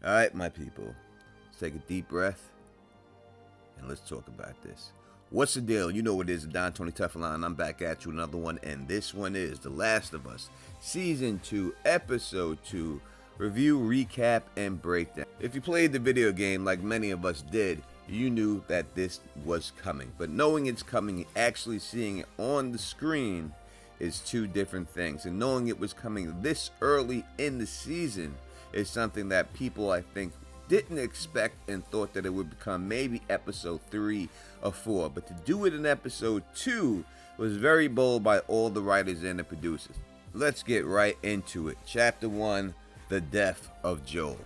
Alright, my people, let's take a deep breath and let's talk about this. What's the deal? You know what it is, Don Tony Teflon. I'm back at you, another one, and this one is The Last of Us, Season 2, Episode 2, review, recap, and breakdown. If you played the video game like many of us did, you knew that this was coming. But knowing it's coming and actually seeing it on the screen is two different things. And knowing it was coming this early in the season is something that people, I think, didn't expect and thought that it would become maybe episode 3 or 4. But to do it in episode 2 was very bold by all the writers and the producers. Let's get right into it. Chapter 1, The Death of Joel.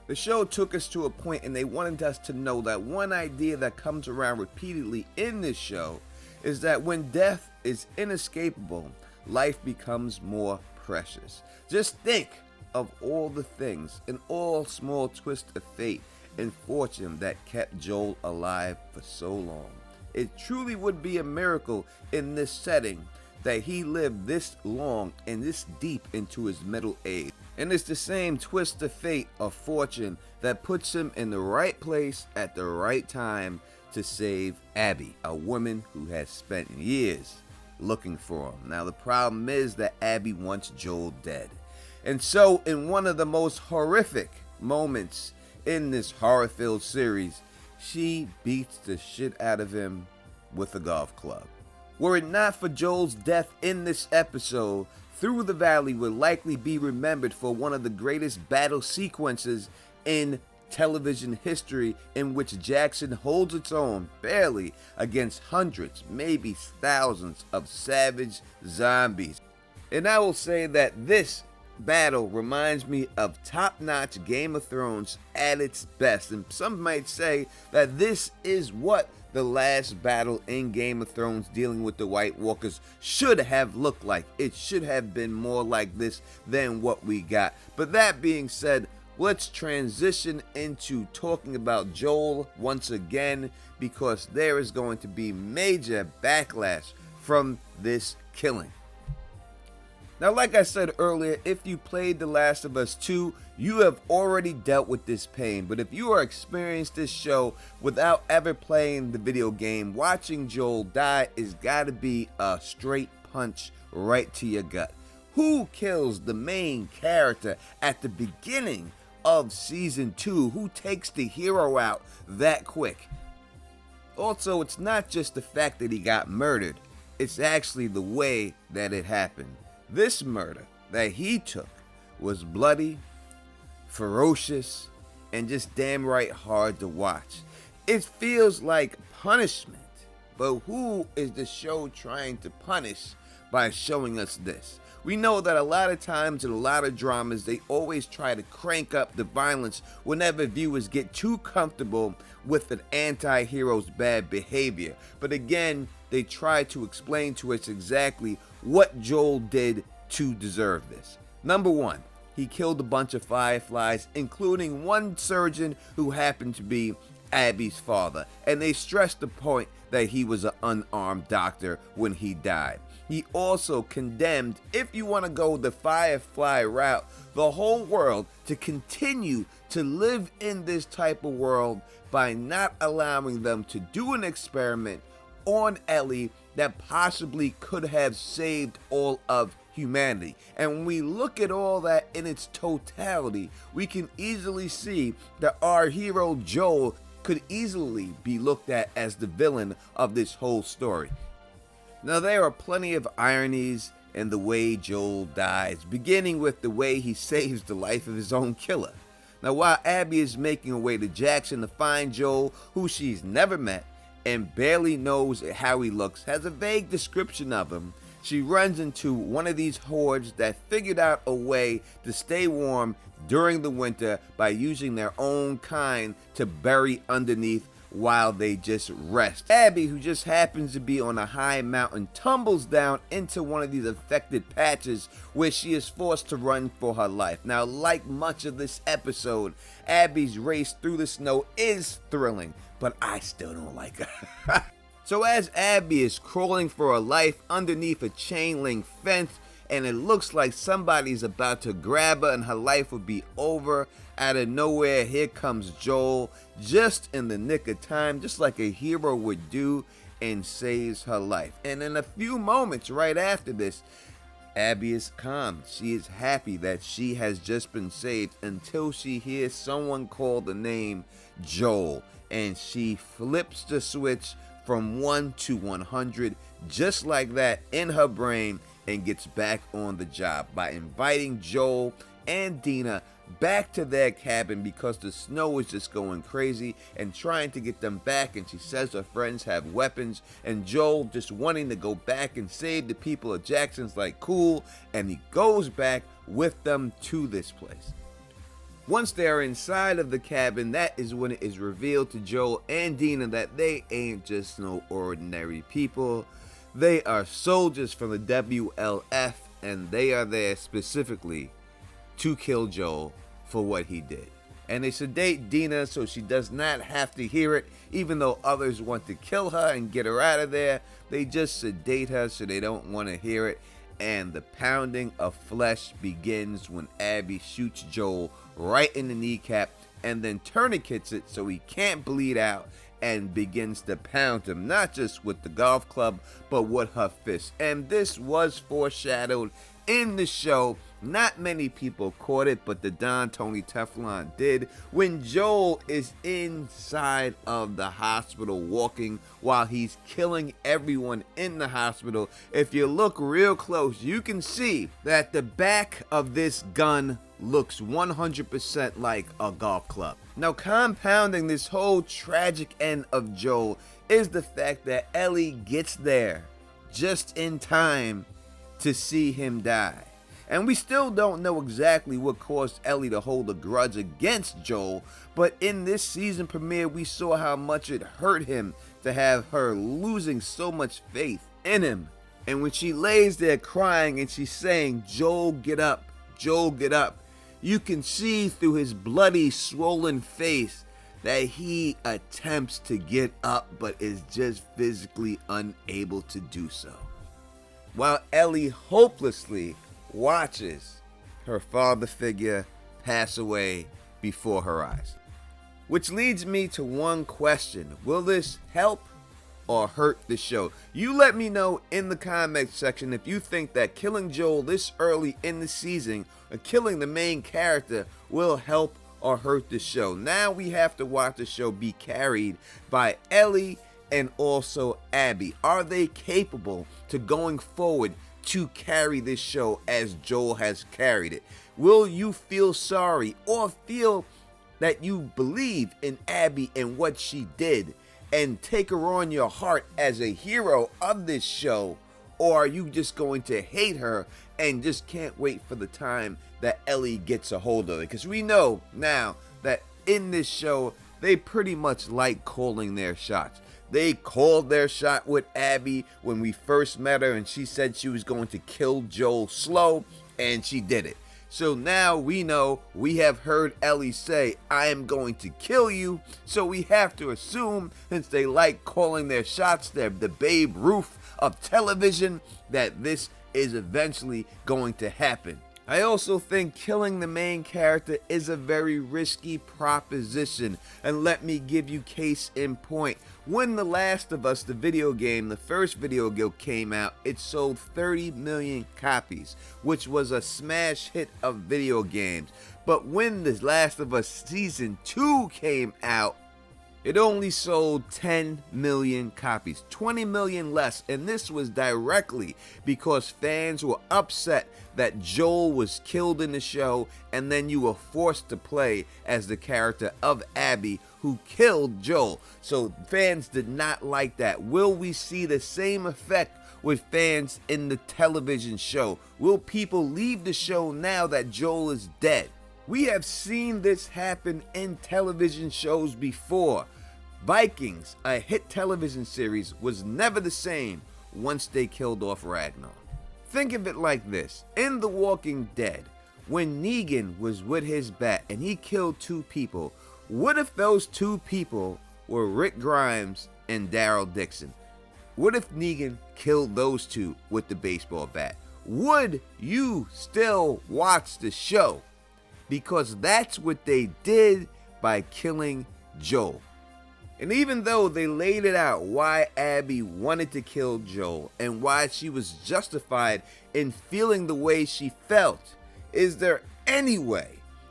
The show took us to a point and they wanted us to know that one idea that comes around repeatedly in this show is that when death is inescapable, life becomes more precious. Just think of all the things and all small twists of fate and fortune that kept Joel alive for so long. It truly would be a miracle in this setting that he lived this long and this deep into his middle age. And it's the same twist of fate or fortune that puts him in the right place at the right time to save Abby, a woman who has spent years looking for him. Now the problem is that Abby wants Joel dead. And so in one of the most horrific moments in this horror-filled series, she beats the shit out of him with a golf club. Were it not for Joel's death in this episode, Through the Valley would likely be remembered for one of the greatest battle sequences in television history, in which Jackson holds its own barely against hundreds, maybe thousands of savage zombies. And I will say that this battle reminds me of top-notch Game of Thrones at its best, and some might say that this is what the last battle in Game of Thrones dealing with the White Walkers should have looked like. It should have been more like this than what we got. But that being said, let's transition into talking about Joel once again, because there is going to be major backlash from this killing. Now, like I said earlier, if you played The Last of Us 2, you have already dealt with this pain. But if you are experiencing this show without ever playing the video game, watching Joel die is gotta be a straight punch right to your gut. Who kills the main character at the beginning of Season 2? Who takes the hero out that quick? Also, it's not just the fact that he got murdered, it's actually the way that it happened. This murder that he took was bloody, ferocious, and just damn right hard to watch. It feels like punishment, but who is the show trying to punish by showing us this? We know that a lot of times in a lot of dramas, they always try to crank up the violence whenever viewers get too comfortable with an anti-hero's bad behavior. But again, they try to explain to us exactly what Joel did to deserve this. Number one, he killed a bunch of fireflies, including one surgeon who happened to be Abby's father. And they stressed the point that he was an unarmed doctor when he died. He also condemned, if you want to go the firefly route, the whole world to continue to live in this type of world by not allowing them to do an experiment on Ellie that possibly could have saved all of humanity. And when we look at all that in its totality, we can easily see that our hero Joel could easily be looked at as the villain of this whole story. Now, there are plenty of ironies in the way Joel dies, beginning with the way he saves the life of his own killer. Now, while Abby is making her way to Jackson to find Joel, who she's never met and barely knows how he looks, has a vague description of him, she runs into one of these hordes that figured out a way to stay warm during the winter by using their own kind to bury underneath while they just rest. Abby, who just happens to be on a high mountain, tumbles down into one of these affected patches where she is forced to run for her life. Now, like much of this episode, Abby's race through the snow is thrilling, but I still don't like her. So as Abby is crawling for her life underneath a chain link fence, and it looks like somebody's about to grab her and her life will be over. Out of nowhere, here comes Joel, just in the nick of time, just like a hero would do, and saves her life. And in a few moments right after this, Abby is calm. She is happy that she has just been saved until she hears someone call the name Joel, and she flips the switch from 1 to 100 just like that in her brain and gets back on the job by inviting Joel and Dina back to their cabin because the snow is just going crazy, and trying to get them back. And she says her friends have weapons, and Joel just wanting to go back and save the people of Jackson's like cool, and he goes back with them to this place. Once they're inside of the cabin, that is when it is revealed to Joel and Dina that they ain't just no ordinary people. They are soldiers from the WLF, and they are there specifically to kill Joel for what he did. And they sedate Dina so she does not have to hear it, even though others want to kill her and get her out of there. They just sedate her so they don't want to hear it. And the pounding of flesh begins when Abby shoots Joel right in the kneecap and then tourniquets it so he can't bleed out, and begins to pound him, not just with the golf club, but with her fist. And this was foreshadowed in the show. Not many people caught it, but the Don Tony Teflon did. When Joel is inside of the hospital walking while he's killing everyone in the hospital, if you look real close, you can see that the back of this gun looks 100% like a golf club. Now, compounding this whole tragic end of Joel is the fact that Ellie gets there just in time to see him die. And we still don't know exactly what caused Ellie to hold a grudge against Joel, but in this season premiere, we saw how much it hurt him to have her losing so much faith in him. And when she lays there crying and she's saying, "Joel, get up, Joel, get up," you can see through his bloody, swollen face that he attempts to get up, but is just physically unable to do so. While Ellie hopelessly watches her father figure pass away before her eyes. Which leads me to one question: will this help or hurt the show? You let me know in the comment section if you think that killing Joel this early in the season, or killing the main character, will help or hurt the show. Now we have to watch the show be carried by Ellie and also Abby. Are they capable to going forward to carry this show as Joel has carried it? Will you feel sorry or feel that you believe in Abby and what she did and take her on your heart as a hero of this show? Or are you just going to hate her and just can't wait for the time that Ellie gets a hold of it? Because we know now that in this show, they pretty much like calling their shots. They called their shot with Abby when we first met her, and she said she was going to kill Joel slow, and she did it. So now we know, we have heard Ellie say, "I am going to kill you." So we have to assume, since they like calling their shots, they're the Babe Ruth of television, that this is eventually going to happen. I also think killing the main character is a very risky proposition, and let me give you case in point. When The Last of Us, the video game, the first video game came out, it sold 30 million copies, which was a smash hit of video games. But when The Last of Us Season 2 came out, it only sold 10 million copies, 20 million less, and this was directly because fans were upset that Joel was killed in the show, and then you were forced to play as the character of Abby who killed Joel. So fans did not like that. Will we see the same effect with fans in the television show? Will people leave the show now that Joel is dead? We have seen this happen in television shows before. Vikings, a hit television series, was never the same once they killed off Ragnar. Think of it like this. In The Walking Dead, when Negan was with his bat and he killed two people, what if those two people were Rick Grimes and Daryl Dixon? What if Negan killed those two with the baseball bat? would you still watch the show? Because that's what they did by killing Joel. And even though they laid it out why Abby wanted to kill Joel and why she was justified in feeling the way she felt, is there any way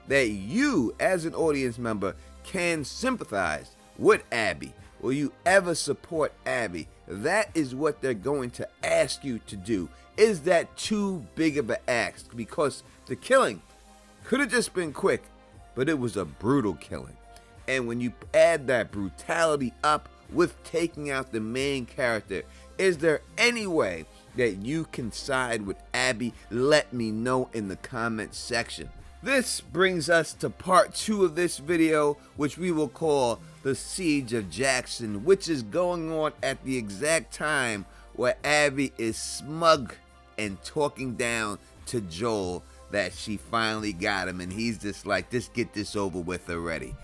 that you as an audience member can sympathize with Abby? Will you ever support Abby? That is what they're going to ask you to do. Is that too big of an ask? Because the killing could have just been quick, but it was a brutal killing. And when you add that brutality up with taking out the main character, is there any way that you can side with Abby? Let me know in the comment section. This brings us to part 2 of this video, which we will call the Siege of Jackson, which is going on at the exact time where Abby is smug and talking down to Joel that she finally got him, and he's just like, just get this over with already.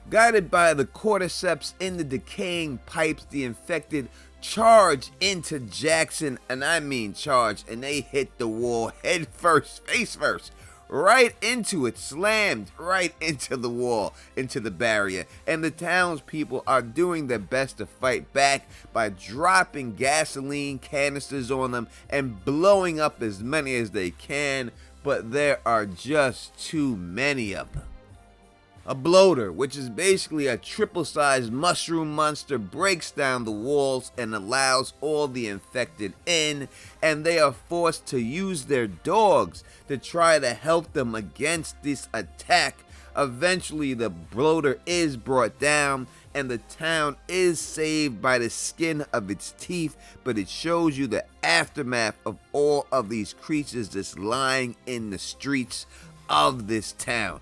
Guided by the cordyceps in the decaying pipes, the infected charge into Jackson, and I mean charge, and they hit the wall head first, face first, right into it, slammed right into the wall, into the barrier. And the townspeople are doing their best to fight back by dropping gasoline canisters on them and blowing up as many as they can, but there are just too many of them. A bloater, which is basically a triple-sized mushroom monster, breaks down the walls and allows all the infected in, and they are forced to use their dogs to try to help them against this attack. Eventually, the bloater is brought down, and the town is saved by the skin of its teeth, but it shows you the aftermath of all of these creatures just lying in the streets of this town.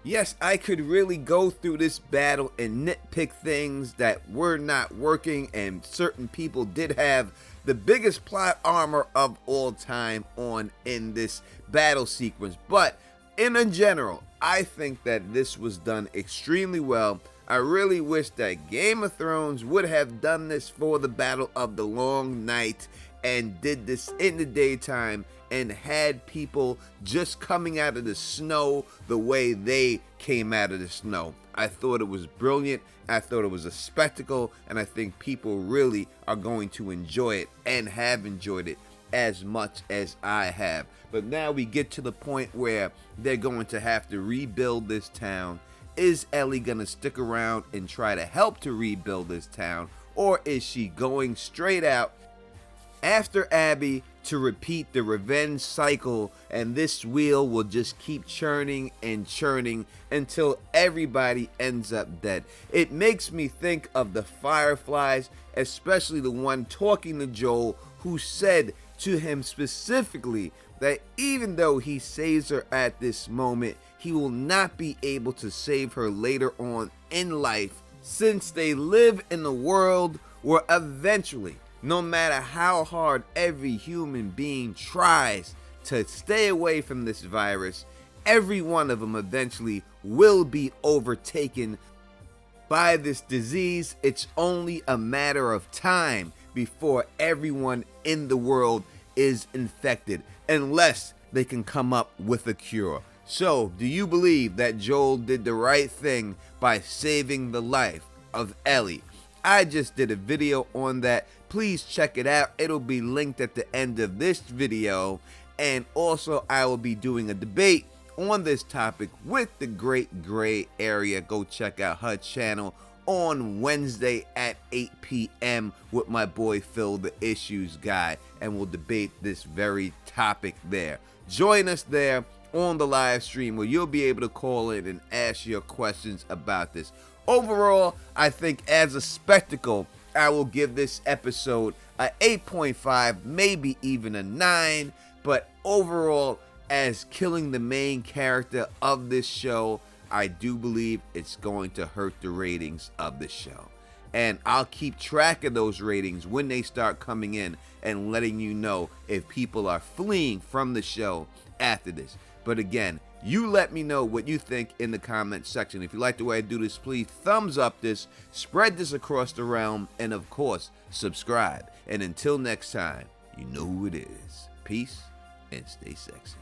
Yes, I could really go through this battle and nitpick things that were not working, and certain people did have the biggest plot armor of all time on in this battle sequence. But in general, I think that this was done extremely well. I really wish that Game of Thrones would have done this for the Battle of the Long Night and did this in the daytime and had people just coming out of the snow the way they came out of the snow. I thought it was brilliant. I thought it was a spectacle, and I think people really are going to enjoy it and have enjoyed it as much as I have. But now we get to the point where they're going to have to rebuild this town. Is Ellie gonna stick around and try to help to rebuild this town, or is she going straight out after Abby to repeat the revenge cycle, and this wheel will just keep churning and churning until everybody ends up dead? It makes me think of the Fireflies, especially the one talking to Joel, who said to him specifically that even though he saves her at this moment, he will not be able to save her later on in life, since they live in a world where eventually, no matter how hard every human being tries to stay away from this virus, every one of them eventually will be overtaken by this disease. It's only a matter of time before everyone in the world is infected, unless they can come up with a cure. So, do you believe that Joel did the right thing by saving the life of Ellie? I just did a video on that. Please check it out. It'll be linked at the end of this video. And also, I will be doing a debate on this topic with the Great Gray Area. Go check out her channel on Wednesday at 8 p.m. with my boy Phil, the Issues Guy, and we'll debate this very topic there. Join us there on the live stream where you'll be able to call in and ask your questions about this. Overall, I think as a spectacle, I will give this episode a 8.5, maybe even a 9, but overall, as killing the main character of this show, I do believe it's going to hurt the ratings of the show. And I'll keep track of those ratings when they start coming in and letting you know if people are fleeing from the show after this. But again, you let me know what you think in the comment section. If you like the way I do this, please thumbs up this, spread this across the realm, and of course, subscribe. And until next time, you know who it is. Peace and stay sexy.